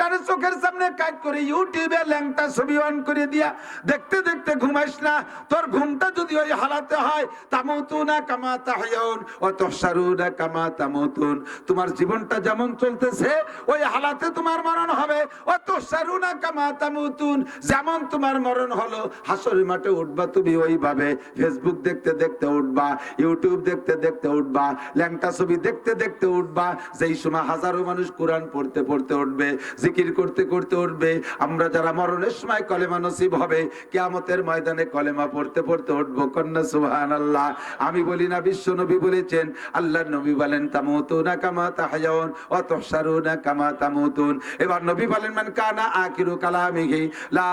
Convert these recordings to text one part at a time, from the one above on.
কানে চোখের সামনে কাজ করে ইউটিউবে ল্যাংটা ছবি অন করে দিয়া দেখতে দেখতে ঘুমাইস না। তোর ঘুমটা যদি ওই হালাতে হয়, তামুতুনা কামা তাহয়াউন ওয়া তুহশারুনা কামা তামুতুন, তোমার জীবনটা যেমন চলতেছে ওই হালাতে তোমার মরণ হবে। ওয়া তুহশারুনা কামা তামুতুন, যেমন তোমার মরণ হলো হাসরের মাঠে উঠবা তুমি ওইভাবে। ফেসবুক দেখতে দেখতে উঠবা, ইউটিউব দেখতে দেখতে উঠবা, ল্যাংটা ছবি দেখতে দেখতে উঠবা। যেই সময় হাজারো মানুষ কোরআন পড়তে পড়তে উঠবে, জিকির করতে করতে উঠবে, আমরা যারা মরণের সময় কলেমা নসিব হবে, কিয়ামতের ময়দানে কলেমা পড়তে পড়তে উঠবো। কন্যা সুবহানাল্লাহ। আমি বলি না, বিশ্ব নবী বলেছেন, আল্লাহর নবী বলেন তামুতুনা কামা তাহয়াউন ওয়া তুহশারুনা কামা তামুতুন। এবার নবী বলেন মান কানা আখিরু কালামিহি লা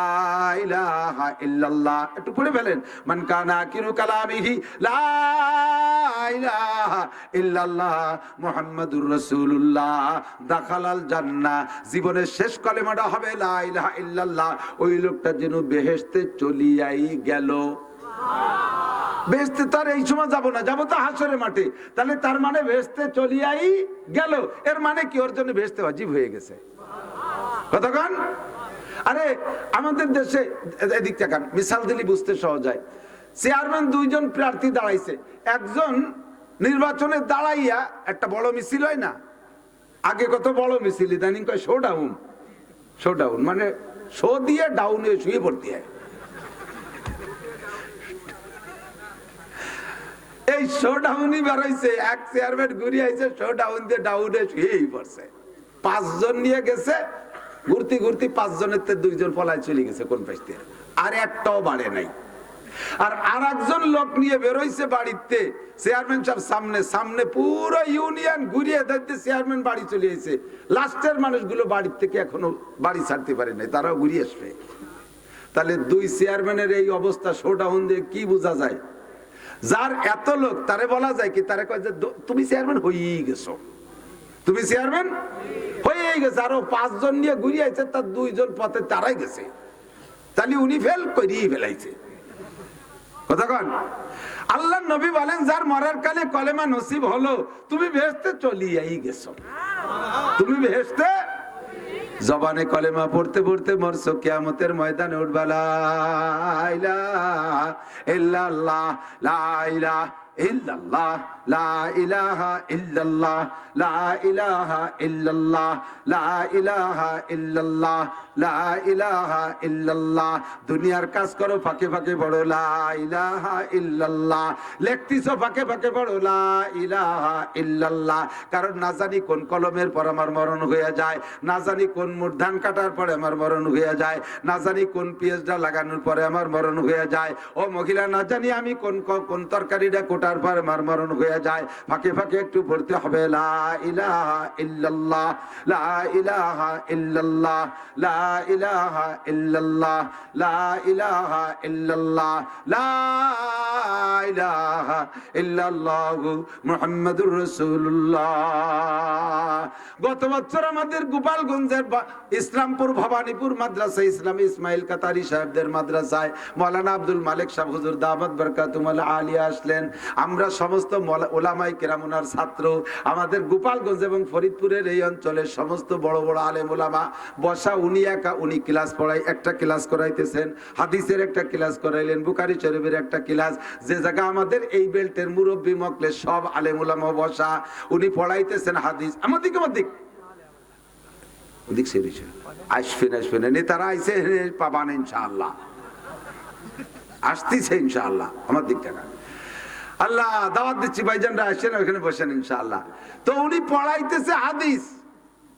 ইলাহা ইল্লাল্লাহ। একটু পড়ে ফেলেন, মান কানা আখিরু কালামিহি লা ইলাহা ইল্লাল্লাহ মুহাম্মাদুর রাসূলুল্লাহ দাখালাল জান্নাহ। জীবনের শেষ কলেমাটা হবে লা ইলাহা ইল্লাল্লাহ। ওই লোকটা যেন বেহেশতে চলিয়াই গেল। বেহেশতে তার এই সময় যাব না, যাব তো হাসরের মাঠে। তাহলে তার মানে বেহেশতে চলিয়াই গেল। এর মানে কি? ওর জন্য বেহেশতে ওয়াজিব হয়ে গেছে। কতক্ষণ? আরে আমাদের দেশে এদিক থেকে মিসাল দিলি বুঝতে সহজ হয়। চেয়ারম্যান দুইজন প্রার্থী দাঁড়াইছে। একজন নির্বাচনে দাঁড়াইয়া একটা বড় মিছিল হয় না, আগে কত বড় মিছিল, ইদানিং কয় শো ডাউন। শো ডাউন মানে শো দিয়ে ডাউনে শুয়ে পড়তে হয়। এই শো ডাউনই বেরোইছে, এক চেয়ারম্যান ঘুরিয়ে আইছে, শো ডাউন দিয়ে ডাউনে শুয়েই পড়ছে। 5 জন নিয়ে গেছে, ঘুরতে ঘুরতে 5 জনের তে 2 জন পলায় চলে গেছে কোন পাশ দিয়ে, আর একটাও বাড়ে নাই। আর আরেকজন লোক নিয়ে বেরোইছে বাড়িতে, চেয়ারম্যান সাহেব সামনে সামনে পুরো ইউনিয়ন ঘুরিয়ে দেখতে চেয়ারম্যান বাড়ি চলে এসেছে। লাস্টের মানুষগুলো বাড়ির থেকে এখনো বাড়ি ছাড়তে পারে নাই, তারাও ঘুরিয়ে আসবে। তাহলে 2 চেয়ারম্যানের এই অবস্থা, শো ডাউন দিয়ে কি বোঝা যায়? যার এত লোক তারে বলা যায় কি, তারে কয় যে তুমি চেয়ারম্যান হয়েই গেছো, তুমি চেয়ারম্যান হয়েই গেছে। আরো 5 জন নিয়ে ঘুরিয়ে আইছে, তার 2 জন পথে তারাই গেছে। তাহলে উনি ফেল করিয়ে ফেলাইছে। কতক্ষণ? আল্লাহর নবী বলেন, যার মরার কালে কলেমা নসিব হলো, তুমি বেহেশতে চলিয়াই গেছো। তুমি বেহেশতে জবানে কলেমা পড়তে পড়তে মরছো, কিয়ামতের ময়দানে উঠবা লা ইলাহা ইল্লাল্লাহ, লা ইলাহা ইল্লাল্লাহ, লা ইলাহা ইল্লাল্লাহ, লা ইলাহা ইল্লাল্লাহ, লা ইলাহা ইল্লাল্লাহ, লা ইলাহা ইল্লাল্লাহ। দুনিয়ার কাজ করো ফাঁকে ফাঁকে পড়ো লা ইলাহা ইল্লাল্লাহ, লেখতিছো ফাঁকে ফাঁকে পড়ো লা ইলাহা ইল্লাল্লাহ। কারণ না জানি কোন কলমের পর আমার মরণ হয়ে যায়, না জানি কোন ধান কাটার পরে আমার মরণ হয়ে যায়, না জানি কোন পেঁয়াজটা লাগানোর পরে আমার মরণ হয়ে যায়। ও মহিলা, না জানি আমি কোন কোন তরকারিটা কোটার পর আমার মরণ হয়ে যায়। ফাঁকে ফাঁকে একটু পড়তে হবে লা ইলাহা ইল্লাল্লাহ, লা ইলাহা ইল্লাল্লাহ, লা ইলাহা ইল্লাল্লাহ, লা ইলাহা ইল্লাল্লাহ, লা ইলাহা ইল্লাল্লাহু মুহাম্মাদুর রাসূলুল্লাহ। গত বছর আমাদের গোপালগঞ্জের ইসলামপুর ভবানীপুর মাদ্রাসা ইসলামী ইসমাইল কাতারি সাহেবদের মাদ্রাসায় মাওলানা আব্দুল মালিক সাহেব হুজুর দাওয়াত বরকাতুল আলিয়া আসলেন। আমরা সমস্ত ওলামায়ে কেরামুনার ছাত্র, আমাদের গোপালগঞ্জ এবং ফরিদপুরের এই অঞ্চলের সমস্ত বড় বড় আলেম ওলামা বসা। উনি ক্লাস পড়াই, একটা ক্লাস করাইতেছেন, হাদিসের একটা ক্লাস করাইলেন, বুখারী শরীফের একটা ক্লাস। যে জায়গা আমাদের এই বেল্টের মুরব্বী মকলে সব আলেম ওলামা বসা, উনি পড়াইতেছেন হাদিস। আমাদের ওদিক সে আসবেন নেতারা আইসে পাবান ইনশাআল্লাহ, আসতেছে ইনশাআল্লাহ আমার দিক থেকে। আল্লাহ দাওয়াত দিচ্ছি, ভাইজানরা আসেন ওখানে বসেন ইনশাআল্লাহ। তো উনি পড়াইতেছে হাদিস,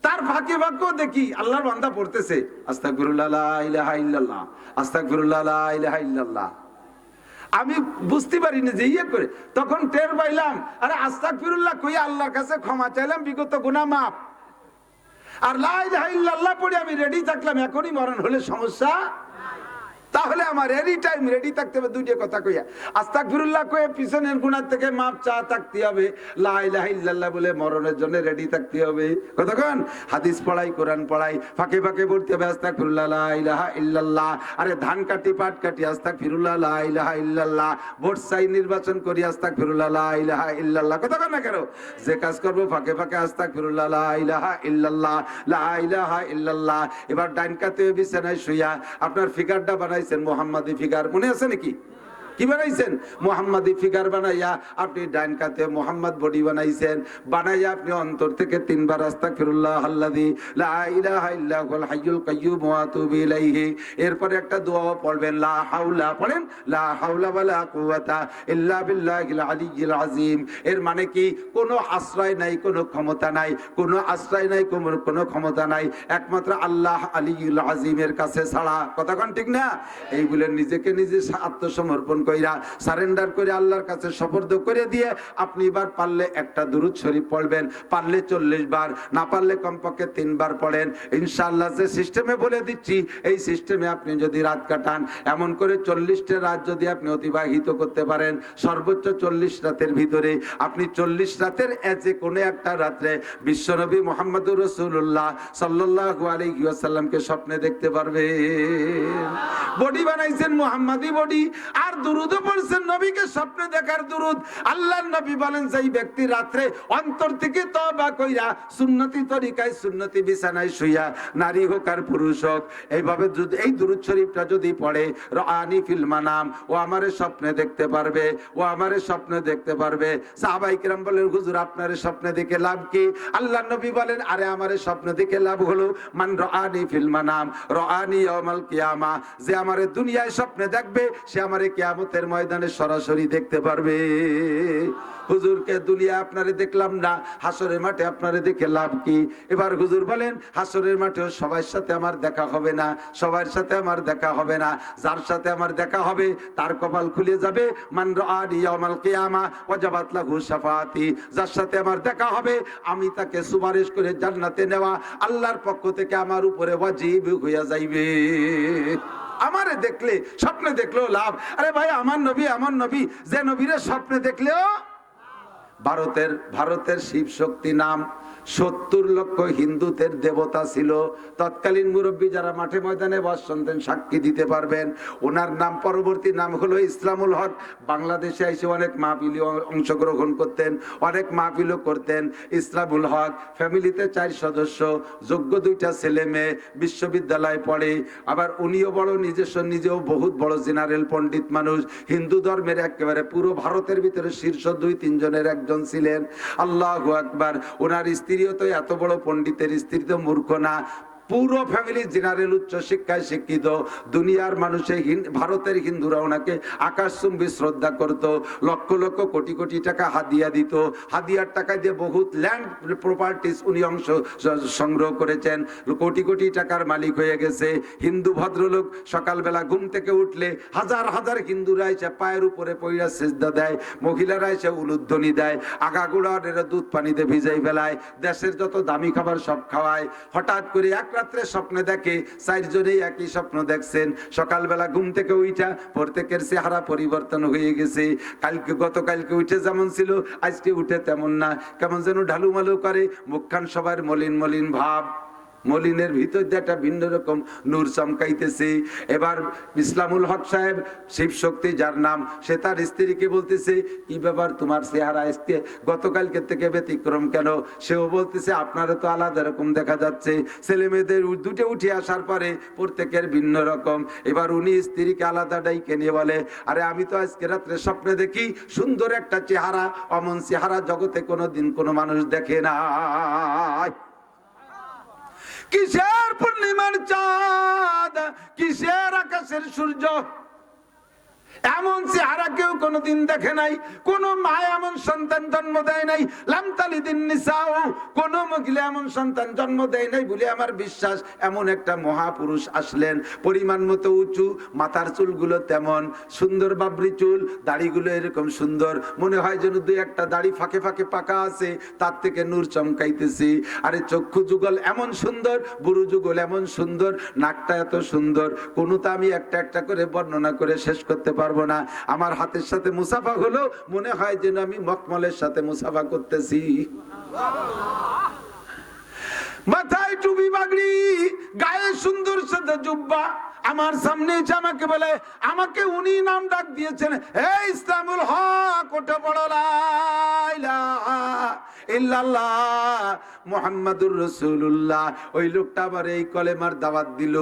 তার ফাঁকে ফাঁকেও দেখি আল্লাহর বান্দা পড়তেছে আস্তাগফিরুল্লাহ লা ইলাহা ইল্লাল্লাহ, আস্তাগফিরুল্লাহ লা ইলাহা ইল্লাল্লাহ। আমি বুঝতে পারিনি যে ইয়ে করে, তখন টের পাইলাম আরে আস্তাগফিরুল্লাহ কই আল্লাহর কাছে ক্ষমা চাইলাম, বিগত গুনাহ মাফ। আর লা ইলাহা ইল্লাল্লাহ পড়ে আমি রেডি থাকলাম, এখনই মরণ হলে সমস্যা। তাহলে আমার এনি টাইম রেডি থাকতে হবে দুইটা কথা কইয়া, আস্তাগফিরুল্লাহ কয়ে পিছনের গুনাহ থেকে মাপ চা থাকতে হবে, লা ইলাহা ইল্লাল্লাহ বলে মরণের জন্য রেডি থাকতে হবে। কতক্ষণ হাদিস পড়াই, কোরআন পড়াই, ফাঁকে ফাঁকে বলতে হবে আস্তাগফিরুল্লাহ লা ইলাহা ইল্লাল্লাহ। আরে ধান কাটি পাট কাটি আস্তাগফিরুল্লাহ লা ইলাহা ইল্লাল্লাহ। ভোট চাই নির্বাচন করি আস্তাগফিরুল্লাহ লা ইলাহা ইল্লাল্লাহ। কতক্ষণ না কেন যে কাজ করবো ফাঁকে ফাঁকে আস্তাগফিরুল্লাহ লা ইলাহা ইল্লাল্লাহ লা ইলাহা ইল্লাল্লাহ। এবার ডাইন কাতে বিছানায় শুইয়া আপনার ফিগারটা বানাইছেন মুহাম্মাদি ফিগার, মনে আছে নাকি? কি বানাইছেন? মুহাম্মাদি ফিগার বানাইয়া আপনি ডাইন কাতে মুহাম্মদ বডি বানাইছেন, বানাইয়া আপনি অন্তর থেকে 3 বার আস্তাগফিরুল্লাহ আল্লাযী লা ইলাহা ইল্লা হুয়াল হাইয়ুল কাইয়্যুম ওয়া আতুবু ইলাইহি। এরপরে একটা দোয়া পড়বেন, লা হাওলা, পড়েন লা হাওলা ওয়ালা কুওয়াতা ইল্লা বিল্লাহিল আলিয়্যিল আযীম। এর মানে কি? কোনো আশ্রয় নাই, কোনো ক্ষমতা নাই, কোনো আশ্রয় নাই, কোনো ক্ষমতা নাই, একমাত্র আল্লাহ আলিয়্যুল আযীমের কাছে ছাড়া। কতক্ষণ ঠিক না? এই বলে নিজেকে নিজে আত্মসমর্পণ কইরা সারেন্ডার করে আল্লাহর কাছে সুপর্দ করে দিয়ে আপনি এবার পারলে একটা দুরূদ শরীফ পড়বেন, পারলে 40 বার, না পারলে কমপক্ষে 3 বার পড়েন। ইনশাআল্লাহ যে সিস্টেমে বলে দিচ্ছি এই সিস্টেমে আপনি যদি রাত কাটান, এমন করে 40টা রাত যদি আপনি অতিবাহিত করতে পারেন, সর্বোচ্চ 40 রাতের ভিতরে আপনি 40 রাতের যে কোনো একটা রাত্রে বিশ্বনবী মুহাম্মদুর রাসূলুল্লাহ সাল্লাল্লাহু আলাইহি ওয়াসাল্লামকে স্বপ্নে দেখতে পারবেন। বডি বানাইছেন মুহাম্মাদি বডি, আর দুরুদও পড়ছেন নবীকে স্বপ্নে দেখার দুরুদ। আল্লাহর নবী বলেন যেই ব্যক্তি রাত্রে অন্তর থেকে তওবা কইরা সুন্নতি তরিকায় সুন্নতি বিছানায় শুইয়া, নারী হোক আর পুরুষ হোক, এইভাবে যদি এই দুরুদ শরীফটা যদি পড়ে, রাআনি ফিল মানাম, ও আমারে স্বপ্নে দেখতে পারবে, ও আমারে স্বপ্নে দেখতে পারবে। সাহাবায়ে কেরাম বলেন হুজুর আপনারে স্বপ্নে দেখে লাভ কি? আল্লাহর নবী বলেন আরে আমারে স্বপ্নে দেখে লাভ হলো মান রাআনি ফিল মানাম রাআনি ইয়াউমাল কিয়ামা, যে আমারে দুনিয়ায় স্বপ্নে দেখবে সে আমারে কিয়ামতের ময়দানে সরাসরি দেখতে পারবে। হুজুরকে দুনিয়া আপনারে দেখলাম না, হাসরের মাঠে আপনারে দেখে লাভ কি? এবার হুজুর বলেন হাসরের মাঠেও সবার সাথে আমার দেখা হবে না, সবার সাথে আমার দেখা হবে না, যার সাথে আমার দেখা হবে তার কপাল খুলে যাবে। মান রাআনি ইয়াউমাল কিয়ামা ওয়াজাবাত লাহু শাফাআতি, যার সাথে আমার দেখা হবে আমি তাকে সুপারিশ করে জান্নাতে নেওয়া আল্লাহর পক্ষ থেকে আমার উপরে ওয়াজিব হইয়া যাইবে। আমারে দেখলে স্বপ্নে দেখলেও লাভ। আরে ভাই আমার নবী এমন নবী যে নবীরে স্বপ্নে দেখলেও, ভারতের শিব শক্তি নাম 70 লক্ষ হিন্দুদের দেবতা ছিল। তৎকালীন মুরব্বী যারা মাঠে ময়দানে বসতেন সাক্ষী দিতে পারবেন। ওনার নাম পরবর্তী নাম হলো ইসলামুল হক। বাংলাদেশে এসে অনেক মাহফিলে অংশগ্রহণ করতেন, অনেক মাহফিলও করতেন। ইসলামুল হক ফ্যামিলিতে 4 সদস্য, যোগ্য 2টা ছেলে মেয়ে, বিশ্ববিদ্যালয়ে পড়ে। আবার উনিও বড় নিজেও বহুত বড় জেনারেল পণ্ডিত মানুষ, হিন্দু ধর্মের একেবারে পুরো ভারতের ভিতরে শীর্ষ 2-3 জনের একজন ছিলেন। আল্লাহু আকবার। ওনার স্ত্রীও তো এত বড় পণ্ডিতের স্ত্রী তো মূর্খ না, পুরো ফ্যামিলি জেনারেল উচ্চ শিক্ষায় শিক্ষিত। দুনিয়ার মানুষে ভারতের হিন্দুরা ওনাকে আকাশচুম্বী শ্রদ্ধা করত, লক্ষ লক্ষ কোটি কোটি টাকা হাদিয়া দিত। হাদিয়ার টাকা দিয়ে বহুত ল্যান্ড প্রপার্টিস উনি অংশ সংগ্রহ করেছেন, কোটি কোটি টাকার মালিক হয়ে গেছে। হিন্দু ভদ্রলোক সকালবেলা ঘুম থেকে উঠলে হাজার হাজার হিন্দুরা এসে পায়ের উপরে পইরা সিজদা দেয়, মহিলারা এসে উলুধ্বনি দেয়, আগাগোড়া দুধ পানিতে ভিজাই ফেলায়, দেশের যত দামি খাবার সব খাওয়ায়। হঠাৎ করে এক রাত্রে স্বপ্নে দেখে 4 জনেই একই স্বপ্ন দেখছেন। সকালবেলা ঘুম থেকে উঠা প্রত্যেকের চেহারা পরিবর্তন হয়ে গেছে। গতকালকে উঠে যেমন ছিল আজকে উঠে তেমন না, কেমন যেন ঢালুমালু করে, মুখখান সবার মলিন মলিন ভাব, মলিনের ভিতর দিয়ে একটা ভিন্ন রকম নূর চমকাইতেছে। এবার ইসলামুল হক সাহেব শিব শক্তি যার নাম, সে তার স্ত্রীকে বলতেছে কি ব্যাপার তোমার চেহারা আজকে গতকালকে থেকে ব্যতিক্রম কেন? সেও বলতেছে আপনারা তো আলাদা রকম দেখা যাচ্ছে। ছেলে মেয়েদের দুটো উঠে আসার পরে প্রত্যেকের ভিন্ন রকম। এবার উনি স্ত্রীকে আলাদা ডাইকে নিয়ে বলে আরে আমি তো আজকে রাত্রে স্বপ্নে দেখি সুন্দর একটা চেহারা, অমন চেহারা জগতে কোনোদিন কোনো মানুষ দেখে না। কিসের পূর্ণিমার চাঁদ, কিসের আকাশের সূর্য, এমন চেহারা কেউ কোনোদিন দেখে নাই, কোন মা এমন সন্তান জন্ম দেয় নাই, লাম তালিদিন নিসাউ, কোন মহিলা এমন সন্তান জন্ম দেয় নাই বলে আমার বিশ্বাস। এমন একটা মহাপুরুষ আসলেন, পরিমাণ মতো উঁচু, মাথার চুলগুলো তেমন সুন্দর, বাবরি চুল, দাড়িগুলো এরকম সুন্দর, মনে হয় যেন দুই একটা দাড়ি ফাঁকে ফাঁকে পাকা আছে, তার থেকে নূর চমকাইতেছে। আরে চক্ষু যুগল এমন সুন্দর, বুড়ো যুগল এমন সুন্দর, নাকটা এত সুন্দর, কোনটা আমি একটা একটা করে বর্ণনা করে শেষ করতে পারবো না। আমার হাতের সাথে মুসাফা হলো, মনে হয় যেন আমি মখমলের সাথে মুসাফা করতেছি। মাথায় টুপি পাগড়ি, গায়ে সুন্দর সাদা জুব্বা, আমার সামনে এসে আমাকে বলে, আমাকে উনি নাম ডাক দিয়েছেন, হে ইসলামুল হক, ওটা বড় লা ইলাহা ইল্লাল্লাহ মুহাম্মাদুর রাসূলুল্লাহ। ওই লোকটা আবার এই কলেমার দাওয়াত দিল,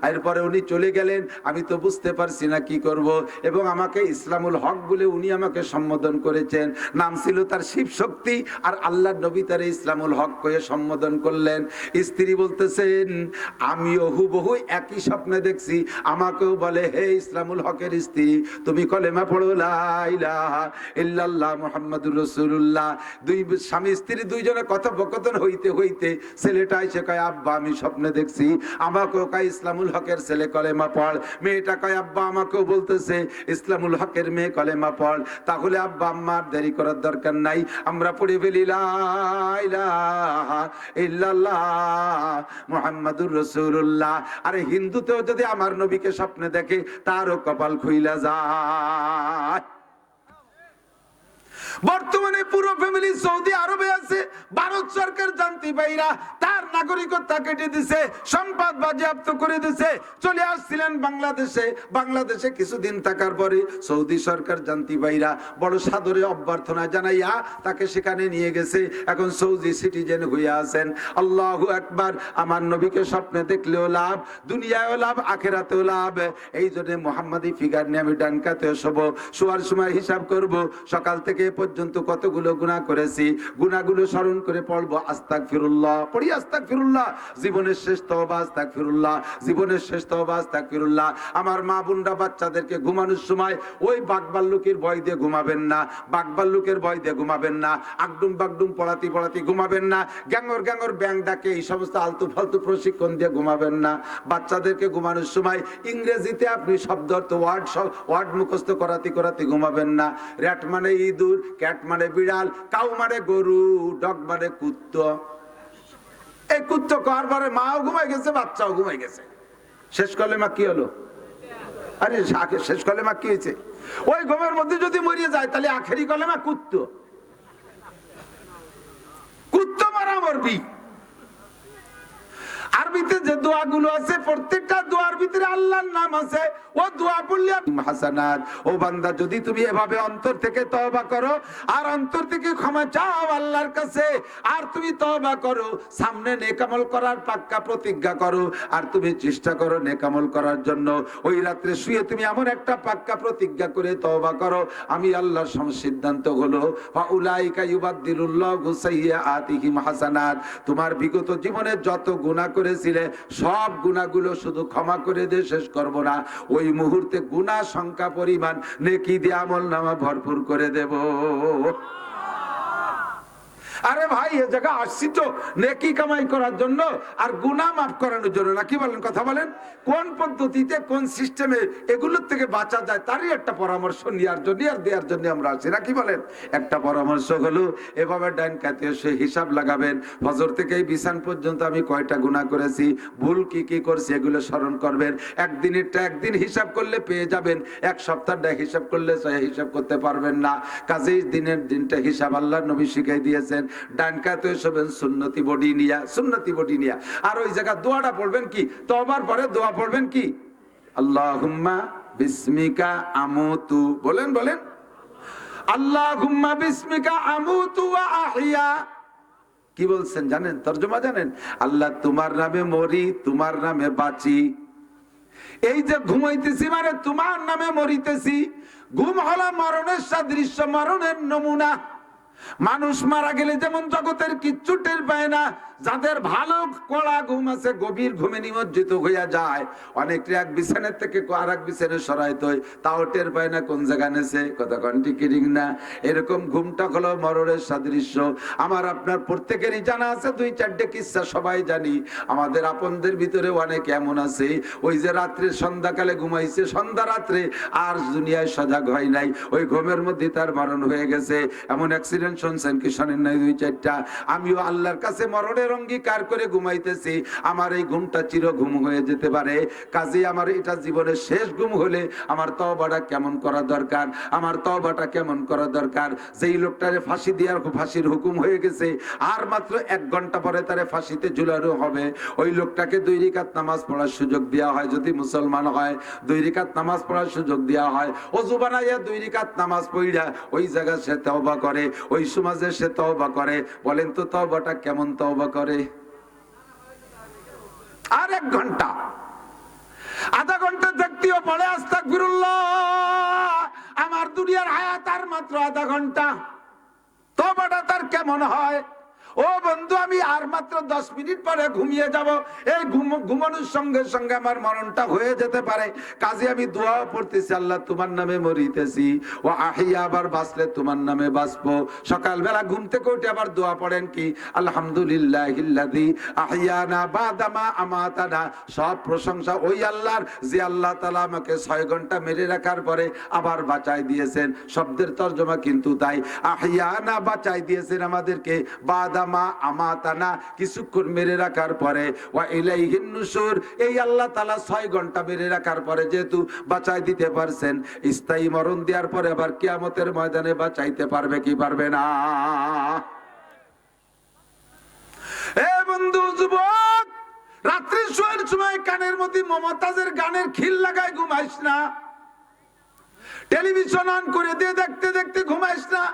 এরপরে উনি চলে গেলেন। আমি তো বুঝতে পারছি না কি করব, এবং আমাকে ইসলামুল হক বলে উনি আমাকে সম্বোধন করেছেন। নাম ছিল তার শিব শক্তি, আর আল্লাহর নবী তার ইসলামুল হক কয়ে সম্বোধন করলেন। স্ত্রী বলতেছেন, আমিও হুবহু একই স্বপ্নে দেখছি, আমাকেও বলে, হে ইসলামুল হকের স্ত্রী, তুমি কলেমা পড়ো লা ইলাহা ইল্লাল্লাহ মুহাম্মাদুর রাসূলুল্লাহ। দুই স্বামী স্ত্রী দুইজনে কথোপকথন হইতে হইতে ছেলেটা এসে কয়, আব্বা আমি স্বপ্নে দেখছি, আমাকেও কয় ইসলামুল হকের ছেলে কলেমা পড়। মেয়েটা কয়, আব্বা আমাকেও বলতেছে ইসলামুল হকের মেয়ে কলেমা পড়। তাহলে আব্বা আম্মার দেরি করার দরকার নাই, আমরা পড়ে ফেলি লা ইলাহা ইল্লাল্লাহ মুহাম্মাদুর রাসূলুল্লাহ। আরে হিন্দুতেও যদি আমার নবীকে স্বপ্নে দেখে, তারও কপাল খুইলা যায়। বর্তমানে পুরো ফ্যামিলি সৌদি আরবে আছে, ভারত সরকার জানতে পাইরা তার নাগরিকত্ব কেটে দিছে, সম্পদ বাজেয়াপ্ত করে দিছে। চলে আসছিলেন বাংলাদেশে, বাংলাদেশে কিছুদিন থাকার পরে সৌদি সরকার জানতে পাইরা বড় সাদরে অভ্যর্থনা জানাইয়া তাকে সেখানে নিয়ে গেছে। এখন সৌদি সিটিজেন হইয়া আছেন। আল্লাহু আকবার। আমার নবীকে স্বপ্নে দেখলেও লাভ, দুনিয়ায়ও লাভ, আখেরাতেও লাভ। এই জন্য মুহাম্মাদি ফিগার নিয়ে আমি ডান কাতে শোবো, শোয়ার সময় হিসাব করব, সকাল থেকে পর্যন্ত কতগুলো গুনাহ করেছি, গুনাহগুলো স্মরণ করে পড়বো আস্তাগফিরুল্লাহ, পড়ি আস্তাগফিরুল্লাহ, জীবনের শেষ তওবা আস্তাগফিরুল্লাহ, জীবনের শেষ তওবা আস্তাগফিরুল্লাহ। আমার মা বোনরা বাচ্চাদেরকে ঘুমানোর সময় ওই বাঘবাল্লুকের ভয় দিয়ে ঘুমাবেন না, বাঘবাল্লুকের ভয় দিয়ে ঘুমাবেন না, আগডুম বাগডুম পড়াতি পড়াতি ঘুমাবেন না, গ্যাঙ্গর গ্যাঙ্গর ব্যাং ডাকে এই সমস্ত আলতু ফালতু প্রশিক্ষণ দিয়ে ঘুমাবেন না। বাচ্চাদেরকে ঘুমানোর সময় ইংরেজিতে আপনি শব্দ অর্থ ওয়ার্ড মুখস্থ করাতে করাতে ঘুমাবেন না। র্যাট মানে ইঁদুর, ক্যাট মানে বিড়াল, কাউ মানে গরু, ডগ মানে কুত্তো। এই কুত্তো কারবারে মাও ঘুমাই গেছে, বাচ্চাও ঘুমাই গেছে। শেষ কলেমা কি হলো? আরে শেষ কলেমা কি হয়েছে? ওই ঘুমের মধ্যে যদি মরিয়ে যায় তাহলে আখেরি কলেমা কুত্তো, কুত্তো মারা মরবি। আরবিতে যে দোয়াগুলো আছে, প্রত্যেকটা দোয়ার ভিতরে আল্লাহর নাম আছে। ও দোয়া পড়লে হাসানাত। ও বান্দা, যদি তুমি এভাবে অন্তর থেকে তওবা করো আর অন্তর থেকে ক্ষমা চাও আল্লাহর কাছে, আর তুমি তওবা করো, সামনে নেক আমল করার পাক্কা প্রতিজ্ঞা করো, আর তুমি চেষ্টা করো নেক আমল করার জন্য, ওই রাত্রে শুয়ে তুমি এমন একটা পাক্কা প্রতিজ্ঞা করে তওবা করো, আমি আল্লাহর সিদ্ধান্ত হলো ফাউলাইকা ইউবাদদিলুল্লাহু সাইয়্যাতিহিম হাসানাত। তোমার বিগত জীবনে যত গুনাহ করেছিলে সব গুনাহগুলো শুধু ক্ষমা করে দিয়ে শেষ করব না, ওই মুহূর্তে গুনাহ সংখ্যা পরিমাণ নেকি দিয়ে আমলনামা ভরপুর করে দেব। আরে ভাই, এ জায়গা আসছি তো নেকি কামাই করার জন্য আর গুনাহ মাফ করানোর জন্য না। কি বলেন? কথা বলেন। কোন পদ্ধতিতে, কোন সিস্টেমে এগুলোর থেকে বাঁচা যায় তারই একটা পরামর্শ নেওয়ার জন্য আর দেওয়ার জন্য আমরা আসছি না। কি বলেন? একটা পরামর্শ হলো এভাবে ডান কাতে এসে হিসাব লাগাবেন, ফজর থেকে বিছান পর্যন্ত আমি কয়টা গুনাহ করেছি, ভুল কি কি করছি, এগুলো স্মরণ করবেন। একদিনেরটা একদিন হিসাব করলে পেয়ে যাবেন, এক সপ্তাহটা হিসাব করলে হিসাব করতে পারবেন না। কাজেই দিনের দিনটা হিসাব আল্লাহর নবী শিখাই দিয়েছেন। ডান কাতে শোবেন সুন্নতি বডি নিয়া, সুন্নতি বডি নিয়া। আর ওই জায়গা দোয়াটা পড়বেন কি, তওবার পরে দোয়া পড়বেন কি, আল্লাহুম্মা বিসমিকা আমুতু। বলেন বলেন, আল্লাহুম্মা বিসমিকা আমুতু ওয়া আহইয়া। কি বলছেন জানেন? তরজমা জানেন? আল্লাহ তোমার নামে মরি, তোমার নামে বাঁচি। এই যে ঘুমাইতেছি মানে তোমার নামে মরিতেছি। ঘুম হলো মরণের সাদৃশ্য, মরণের নমুনা। মানুষ মারা গেলে যেমন জগতের কিচ্ছু টের পায় না, যাদের ভালো কড়া ঘুম আছে গভীর ঘুমে নিমজ্জিত হইয়া যায়, অনেকটা এক বিছানের থেকে আর এক বিছানে সরাইতে হয়, তাও টের পায় না কোন জায়গা নেছে, কথা কন্টি কিরিং না। এরকম ঘুমটা হলো মরণের সাদৃশ্য। আমার আপনার প্রত্যেকেরই জানা আছে, 2-4টে কিস্সা সবাই জানি। আমাদের আপনদের ভিতরে অনেক এমন আছে, ওই যে রাত্রে সন্ধ্যাকালে ঘুমাইছে, সন্ধ্যা রাত্রে আর দুনিয়ায় সজাগ হয় নাই, ওই ঘুমের মধ্যে তার মরণ হয়ে গেছে। এমন অ্যাক্সিডেন্ট শুনছেন কি শোনেন নাই? 2-4টা। আমিও আল্লাহর কাছে মরণের অঙ্গীকার করে ঘুমাইতেছি, আমার এই ঘুমটা চির ঘুম হয়ে যেতে পারে। কাজে আমার এটা জীবনের শেষ ঘুম হলে আমার তওবাটা কেমন করা দরকার, আমার তওবাটা কেমন করা দরকার। যেই লোকটারে ফাঁসি দেওয়ার ফাঁসির হুকুম হয়ে গেছে, আর মাত্র 1 ঘন্টা পরে তারে ফাঁসিতে ঝুলানো হবে, ওই লোকটাকে 2 রাকাত নামাজ পড়ার সুযোগ দেওয়া হয়। যদি মুসলমান হয় 2 রাকাত নামাজ পড়ার সুযোগ দেওয়া হয়। ওযু বানাইয়া 2 রাকাত নামাজ পড়িয়া ওই জায়গায় সে তওবা করে, ওই সমাজে সে তওবা করে। বলেন তো তওবাটা কেমন তওবা করে? আর 1 ঘন্টা, আধা ঘন্টা দেখতেও পড়ে আস্তাগফিরুল্লাহ, আমার দুনিয়ার হায়াত আর মাত্র আধা ঘন্টা, তওবাটা তার কেমন হয়? ও বন্ধু, আমি আর মাত্র 10 মিনিট পরে ঘুমিয়ে যাব, এই ঘুমানোর সঙ্গে সঙ্গে আমার মরণটা হয়ে যেতে পারে। কাজে আমি দোয়া পড়তেছি, আল্লাহ তোমার নামে মরিতেছি, ও আহিয়া, আবার বাঁচলে তোমার নামে বাঁচবো। সকালবেলা ঘুম থেকে উঠে আবার দোয়া পড়েন কি, আলহামদুলিল্লাহিল্লাযী আহিয়ানা বাদামা আমাতানা। সব প্রশংসা ওই আল্লাহর, যে আল্লাহ তাআলা আমাকে 6 ঘন্টা মেরে রাখার পরে আবার বাঁচাই দিয়েছেন। শব্দের তর্জমা কিন্তু তাই, আহিয়ানা বাঁচাই দিয়েছেন আমাদেরকে, বাদামা আমাতানা কিছুক্ষণ মেরে রাখার পরে, ওয়া ইলাইহিন নুশুর, এই আল্লাহ তাআলা 6 ঘন্টা মেরে রাখার পরে যেহেতু বাঁচাই দিতে পারছেন, স্থায়ী মরণ দেওয়ার পরে আবার কিয়ামতের ময়দানে বাঁচাইতে পারবে কি পারবে না? এ বন্ধু, যুবক, রাত্রি শোয়ার সময় কানের মধ্যে মমতাজের গানের খিল লাগায় ঘুমাইস না, টেলিভিশন অন করে দিয়ে দেখতে দেখতে ঘুমাইস না।